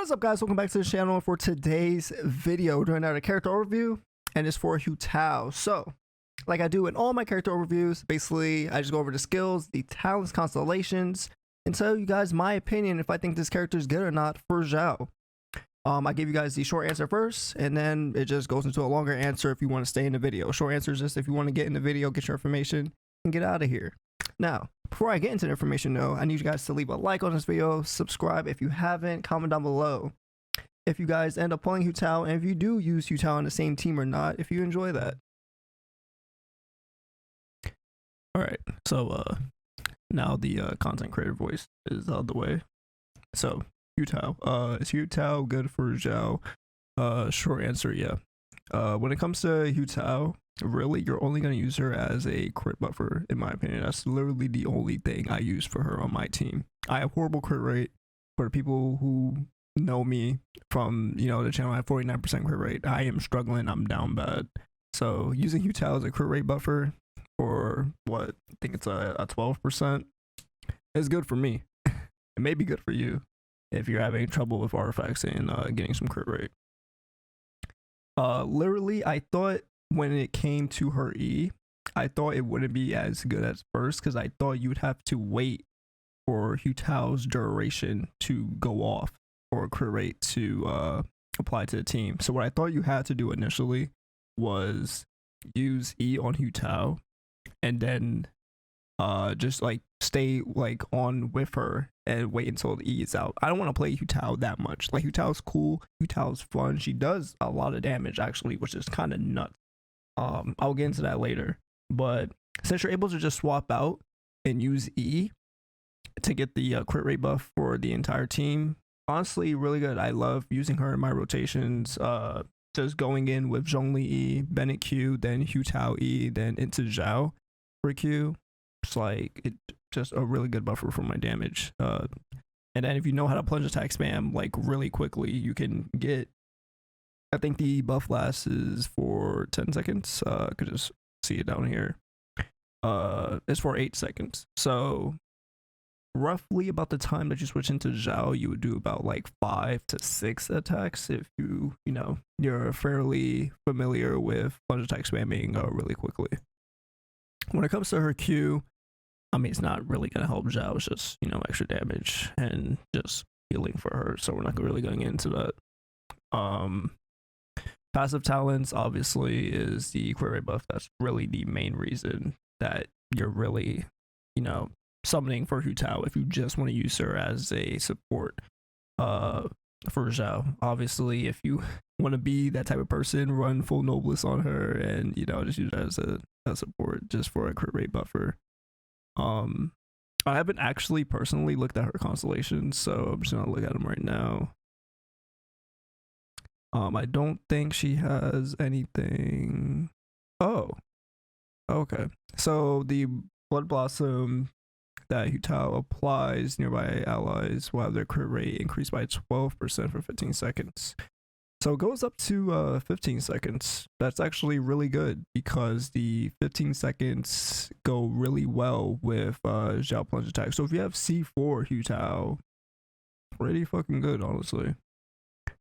What's up, guys? Welcome back to the channel. For today's video, we're doing another character overview, and it's for Hutao. So, like I do in all my character overviews, basically I just go over the skills, the talents, constellations, and tell you guys my opinion if I think this character is good or not for Xiao. I give you guys the short answer first, and then it just goes into a longer answer if you want to stay in the video. Short answer is just if you want to get in the video, get your information, and get out of here. Now, before I get into the information though, I need you guys to leave a like on this video, subscribe if you haven't, comment down below if you guys end up pulling Hutao, and if you do use Hutao on the same team or not, if you enjoy that. Alright, so now the content creator voice is out of the way. So, Hutao. Is Hutao good for Xiao? Short answer, yeah. When it comes to Hutao, really, you're only going to use her as a crit buffer, in my opinion. That's literally the only thing I use for her on my team. I have horrible crit rate. For the people who know me from, the channel, I have 49% crit rate. I am struggling. I'm down bad. So using Hutao as a crit rate buffer for what I think it's a 12% is good for me. It may be good for you if you're having trouble with artifacts and getting some crit rate. Literally, I thought when it came to her E, I thought it wouldn't be as good at first because I thought you'd have to wait for Hutao's duration to go off or crit rate to apply to the team. So what I thought you had to do initially was use E on Hutao and then just like stay like on with her and wait until the E is out. I don't want to play Hutao that much. Like, Hutao's cool, Hutao's fun. She does a lot of damage actually, which is kind of nuts. I'll get into that later. But since you're able to just swap out and use E to get the crit rate buff for the entire team, honestly, really good. I love using her in my rotations. Just going in with Zhongli E, Bennett Q, then Hutao E, then into Xiao for Q. It's like just a really good buffer for my damage. And then if you know how to plunge attack spam like really quickly, you can get, I think the buff lasts is for 10 seconds. I could just see it down here. It's for 8 seconds. So roughly about the time that you switch into Xiao, you would do about like 5 to 6 attacks if you're fairly familiar with plunge attack spamming really quickly. When it comes to her Q, I mean, it's not really going to help Xiao. It's just, extra damage and just healing for her. So we're not really going into that. Passive talents, obviously, is the crit rate buff. That's really the main reason that you're really, summoning for Hutao if you just want to use her as a support for Xiao. Obviously, if you want to be that type of person, run full Noblesse on her and, just use her as a support just for a crit rate buffer. I haven't actually personally looked at her constellations, so I'm just gonna look at them right now. I don't think she has anything. Oh, okay. So the Blood Blossom that Hutao applies nearby allies will have their crit rate increased by 12% for 15 seconds. So it goes up to 15 seconds. That's actually really good because the 15 seconds go really well with Xiao plunge attack. So if you have C4 Hutao, pretty fucking good, honestly.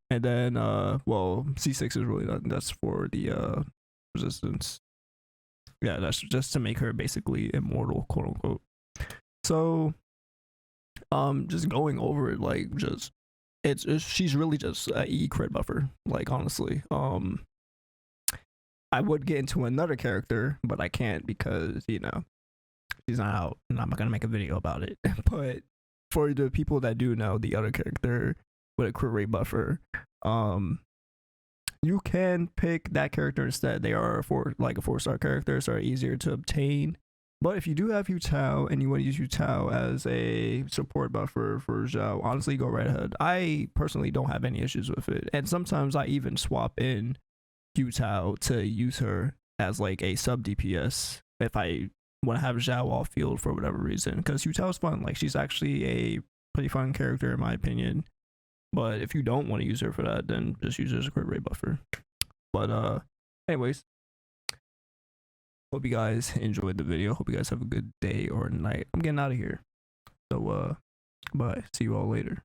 And then, well, C6 is really not, that's for the resistance. Yeah, that's just to make her basically immortal, quote unquote. So, just going over it, like, just, she's really just a E crit buffer, like, honestly. I would get into another character, but I can't because, she's not out, and I'm not gonna make a video about it. But for the people that do know the other character with a crit rate buffer, you can pick that character instead. They are a 4-star character, so are easier to obtain. But if you do have Hutao and you want to use Hutao as a support buffer for Xiao, honestly, go right ahead. I personally don't have any issues with it, and sometimes I even swap in Hutao to use her as like a sub DPS if I want to have Xiao off field for whatever reason, because Hutao is fun. Like, she's actually a pretty fun character in my opinion. But if you don't want to use her for that, then just use her as a crit rate buffer. But anyways, hope you guys enjoyed the video. Hope you guys have a good day or night. I'm getting out of here. So bye. See you all later.